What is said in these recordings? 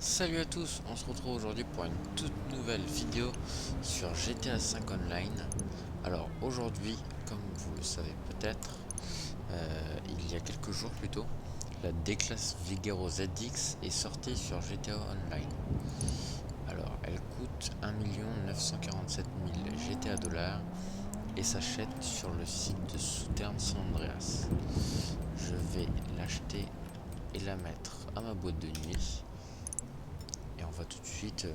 Salut à tous, on se retrouve aujourd'hui pour une toute nouvelle vidéo sur GTA 5 Online. Alors aujourd'hui, comme vous le savez peut-être, il y a quelques jours plutôt, la D-Class Vigero ZX est sortie sur GTA Online. Alors elle coûte 1 947 000 GTA dollars et s'achète sur le site de Southern San Andreas. Je vais l'acheter et la mettre à ma boîte de nuit. Et on va tout de suite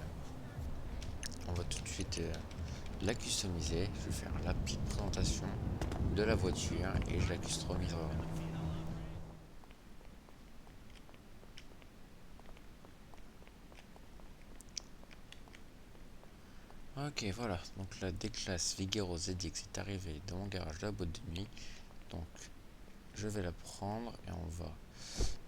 la customiser. Je vais faire la petite présentation de la voiture et je la customiserai. Ok, voilà, donc la D-Class Vigero ZX est arrivée dans mon garage de la boîte de nuit. Donc je vais la prendre et on va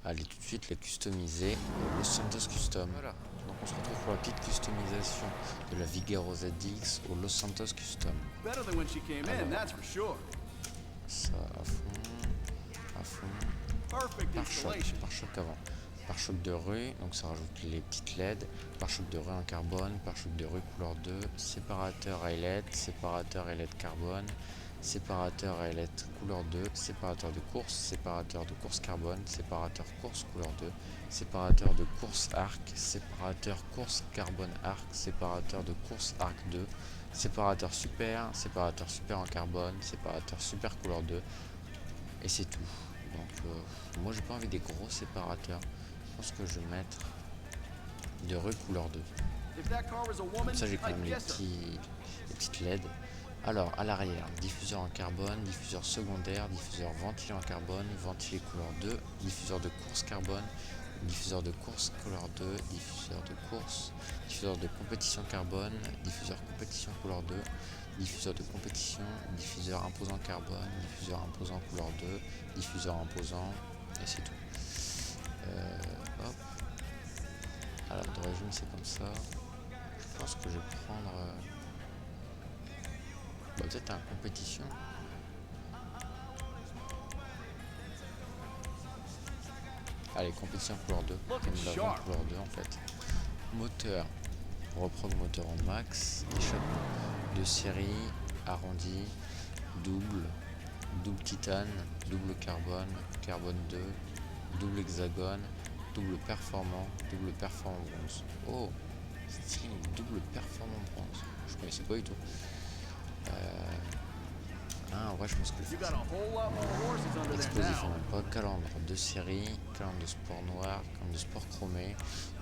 aller tout de suite la customiser au Los Santos Custom. Voilà, donc on se retrouve pour la petite customisation de la Vigero ZX au Los Santos Custom. Better than when she came in, that's for sure. Ça à fond. Perfect installation. Pare-choc avant. Pare-choc de rue, donc ça rajoute les petites LED. Pare-choc de rue en carbone, pare-choc de rue couleur 2, séparateur à LED, séparateur à LED carbone, séparateur à LED couleur 2, séparateur de course carbone, séparateur course couleur 2, séparateur de course arc, séparateur course carbone arc, séparateur de course arc 2, séparateur super en carbone, séparateur super couleur 2, et c'est tout. Donc moi j'ai pas envie des gros séparateurs. Je pense que je vais mettre de rue couleur 2. Comme ça j'ai quand même les petites LED. Alors à l'arrière, diffuseur en carbone, diffuseur secondaire, diffuseur ventilé en carbone, ventilé couleur 2, diffuseur de course carbone, diffuseur de course couleur 2, diffuseur de course, diffuseur de compétition carbone, diffuseur compétition couleur 2, diffuseur de compétition, diffuseur imposant carbone, diffuseur imposant couleur 2, diffuseur imposant, et c'est tout. Hop. Alors d'origine c'est comme ça. Je pense que je vais prendre peut-être un compétition. Allez, compétition couleur 2, comme l'avant couleur 2 en fait. Moteur, reprog moteur en max, échappement de série, arrondi, double titane, double carbone, carbone 2, double hexagone, double performant bronze. Oh, style double performant bronze. Je connaissais pas du tout. Ah ouais, je pense que explosif en même pas. Calandre de série, calandre de sport noir, calandre de sport chromé,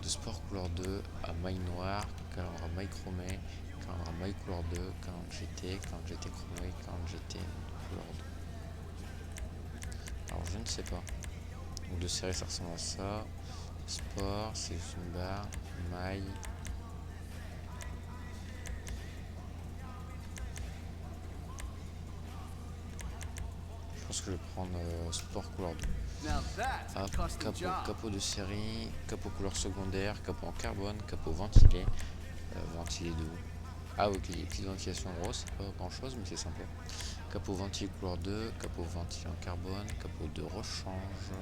de sport couleur 2 à maille noire, calandre à maille chromé, calandre à maille couleur 2, calandre GT chromé, calandre GT couleur 2. Alors je ne sais pas. Donc de série ça ressemble à ça. Sport, c'est juste une barre, maille. Je pense que je vais prendre sport couleur 2. Capot de série, capot couleur secondaire, capot en carbone, capot ventilé. Ventilé de haut. Ah ok, petite ventilation grosse, c'est pas grand chose mais c'est sympa. Capot ventilé couleur 2, capot ventilé en carbone, capot de rechange.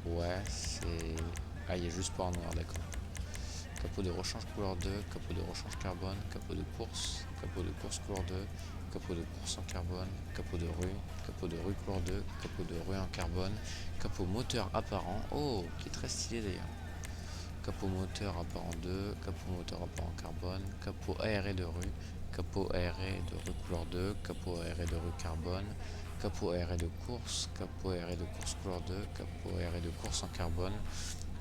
Ouais, c'est... Ah, il y a juste pas en noir, d'accord. Capot de rechange couleur 2, capot de rechange carbone, capot de course couleur 2, capot de course en carbone, capot de rue couleur 2, capot de rue en carbone, capot moteur apparent, oh, qui est très stylé d'ailleurs. Capot moteur apparent 2, capot moteur apparent carbone, capot aéré de rue couleur 2, capot aéré de rue carbone, capot aéré de course couleur 2, capot aéré de course en carbone,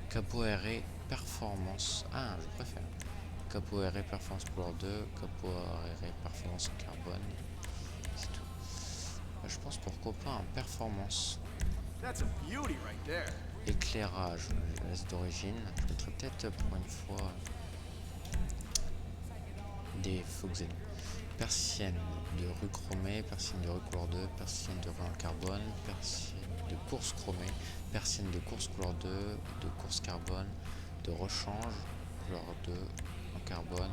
capot aéré performance, ah je préfère, capot aéré performance couleur 2, capot aéré performance en carbone, c'est tout. Je pense pourquoi pas un performance. Éclairage, je laisse d'origine. Je mettrais peut-être pour une fois des Foxen. Persienne de rue chromée, persienne de rue couleur 2, persienne de rue en carbone, persienne de course chromée, persienne de course couleur 2, de course carbone, de rechange couleur 2 en carbone,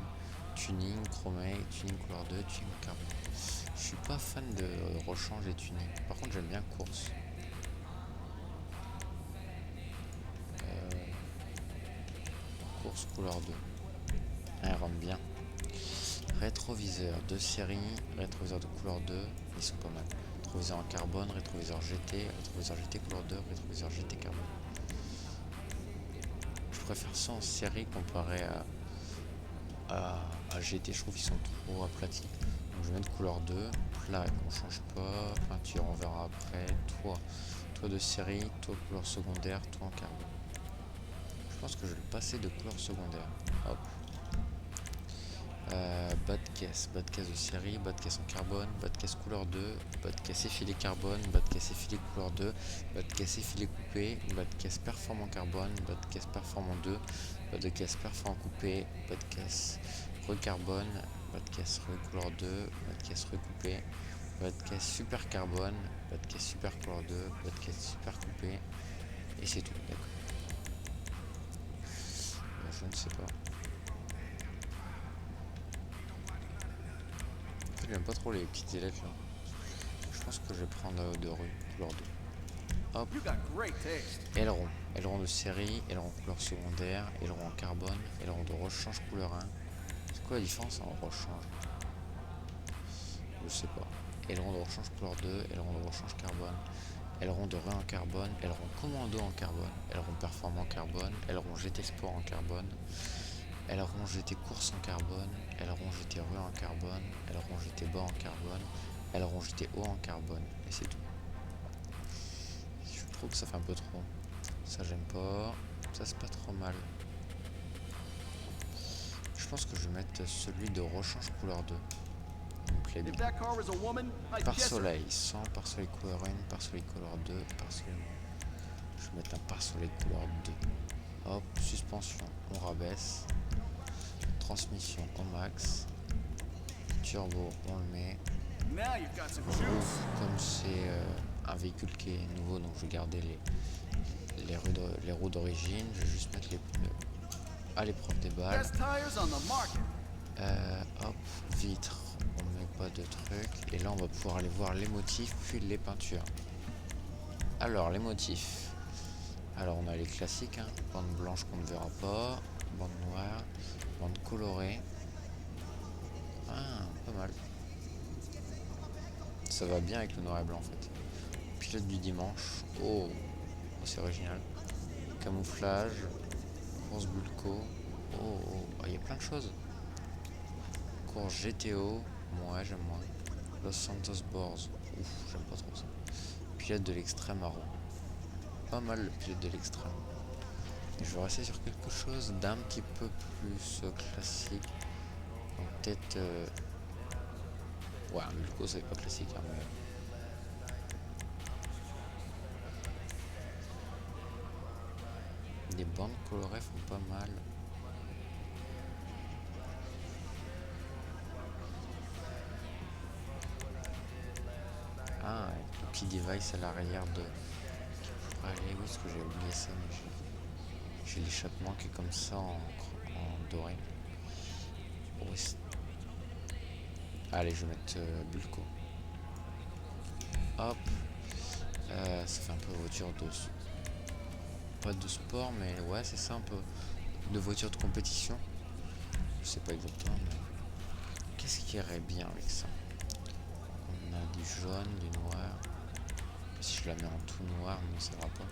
tuning chromé, tuning couleur 2, tuning carbone. Je suis pas fan de rechange et tuning. Par contre j'aime bien course. source couleur 2. Ah, il rentre bien. Rétroviseur de série, rétroviseur de couleur 2, ils sont pas mal. Rétroviseur en carbone, rétroviseur GT couleur 2, rétroviseur GT carbone. Je préfère ça en série comparé à GT, je trouve qu'ils sont trop aplatis. Donc je vais mettre couleur 2, plaque, on change pas, peinture on verra après, toit de série, toit couleur secondaire, toit en carbone. Je pense que je vais le passer de couleur secondaire. Hop. Bas de caisse de série, bas de caisse en carbone, bas de caisse couleur 2, bas de caisse effilé carbone, bas de caisse effilé couleur 2, bas de caisse effilé coupé, bas de caisse performant carbone, bas de caisse performant 2, bas de caisse performant coupé, bas de caisse recarbone, bas de caisse couleur 2, bas de caisse recoupé, bas de caisse super carbone, bas de caisse super couleur 2, bas de caisse super coupé, et c'est tout, d'accord. Je ne sais pas. J'aime pas trop les petites ailettes là. Je pense que je vais prendre de rue, couleur 2. Hop. Aileron. Aileron de série, aileron couleur secondaire, aileron en carbone, aileron de rechange couleur 1. C'est quoi la différence en rechange? Je sais pas. Aileron de rechange couleur 2, aileron de rechange carbone, aileron de rue en carbone, aileron commando en carbone, aileron performant carbone, aileron GT Sport en carbone, aileron GT course en carbone, aileron GT rue en carbone, aileron GT bas en carbone, aileron GT haut en carbone, et c'est tout. Je trouve que ça fait un peu trop. Ça j'aime pas. Ça c'est pas trop mal. Je pense que je vais mettre celui de rechange couleur 2. Il me plaît bien. Par soleil, 100, par soleil couleur 1, par soleil couleur 2, par soleil. Je vais mettre un par soleil couleur 2. Hop, suspension, on rabaisse. Transmission au max. Turbo, on le met. Comme c'est un véhicule qui est nouveau, donc je vais garder les roues d'origine. Je vais juste mettre les pneus à l'épreuve des balles. Hop, vitre, on met pas de trucs. Et là on va pouvoir aller voir les motifs puis les peintures. Alors les motifs. Alors on a les classiques, hein. Bande blanche qu'on ne verra pas, bande noire, bande colorée. Ah, pas mal. Ça va bien avec le noir et blanc en fait. Pilote du dimanche. Oh, c'est original. Camouflage. Course Bulco. Oh, il y a plein de choses. Course GTO. Moi, j'aime moins. Los Santos Boards. Ouf, j'aime pas trop ça. Pilote de l'extrême Arrow. Pas mal le pilote de l'extrême. Et je vais rester sur quelque chose d'un petit peu plus classique. Donc peut-être... Ouais, un Bulco, c'est pas classique. Hein, mais... Les bandes colorées font pas mal. Ah, avec le petit device à l'arrière de... Qui pourrait aller... Oui, parce que j'ai oublié ça, mais j'ai l'échappement qui est comme ça en doré. Oui. Allez, je vais mettre Bulco. Hop. Ça fait un peu voiture de... Pas de sport, mais ouais, c'est ça un peu. De voiture de compétition. Je sais pas exactement, mais... Qu'est-ce qui irait bien avec ça? On a du jaune, du noir. Si je la mets en tout noir, non, ça va pas.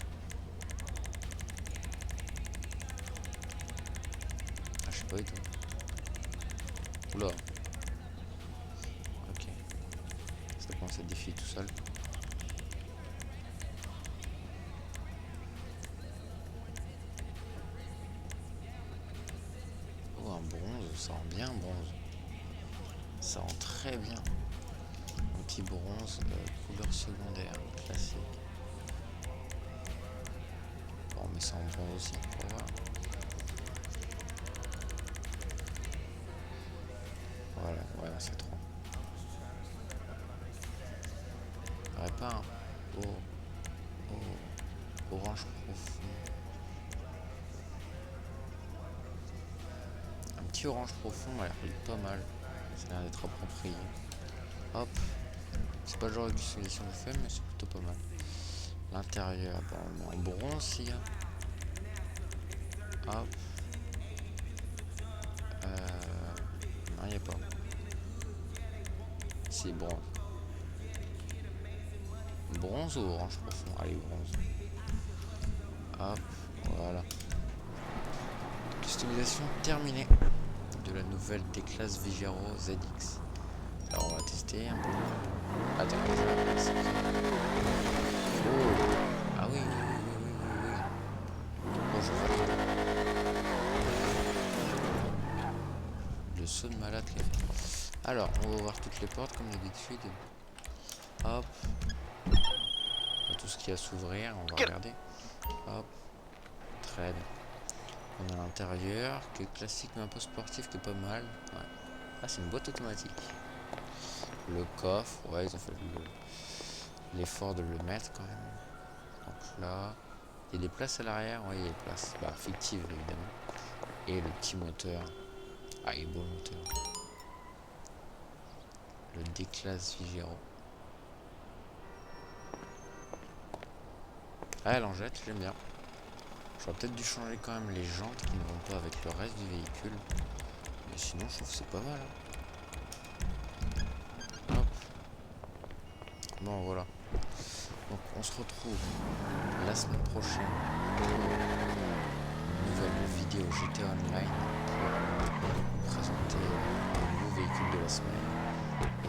Ah, je sais pas du tout. Oula. Ok. Ça commence à défiler tout seul. Oh, un bronze, ça rend bien bronze. Ça rend très bien. Un petit bronze, couleur secondaire, classique. Bon, mais ça en bronze aussi, on va voir. Voilà, ouais, c'est trop. Il n'y aurait pas un orange profond. Un petit orange profond m'a l'air pas mal. Ça a l'air d'être approprié. Hop. C'est pas le genre d'utilisation que je fais, mais c'est plutôt pas mal. L'intérieur, bon, on met en bronze s'il y a. Hop. il n'y a pas. C'est bronze. Bronze ou orange profond? Allez, bronze. Hop, voilà. Customisation terminée de la nouvelle D-Class Vigero ZX. Alors on va tester un peu. Attends, oh. Ah oui, oui, oui, oui, oui, oui. Oh, je vois. Le saut de malade qu'il a fait. Alors, on va ouvrir toutes les portes comme d'habitude. Hop. Tout ce qui a à s'ouvrir, on va regarder. Hop. Trade. On a l'intérieur, qui est classique mais un peu sportif, qui est pas mal. Ouais. Ah, c'est une boîte automatique. Le coffre, ouais, ils ont fait l'effort de le mettre quand même. Donc là, il y a des places à l'arrière, ouais, il y a des places, bah, fictives évidemment. Et le petit moteur. Ah, il est beau le moteur. Le D-Class Vigero. Ah, elle en jette, j'aime bien. J'aurais peut-être dû changer quand même les jantes qui ne vont pas avec le reste du véhicule. Mais sinon, je trouve que c'est pas mal. Hein. Hop. Bon, voilà. Donc, on se retrouve la semaine prochaine pour une nouvelle vidéo GTA Online pour vous présenter le nouveau véhicule de la semaine. Et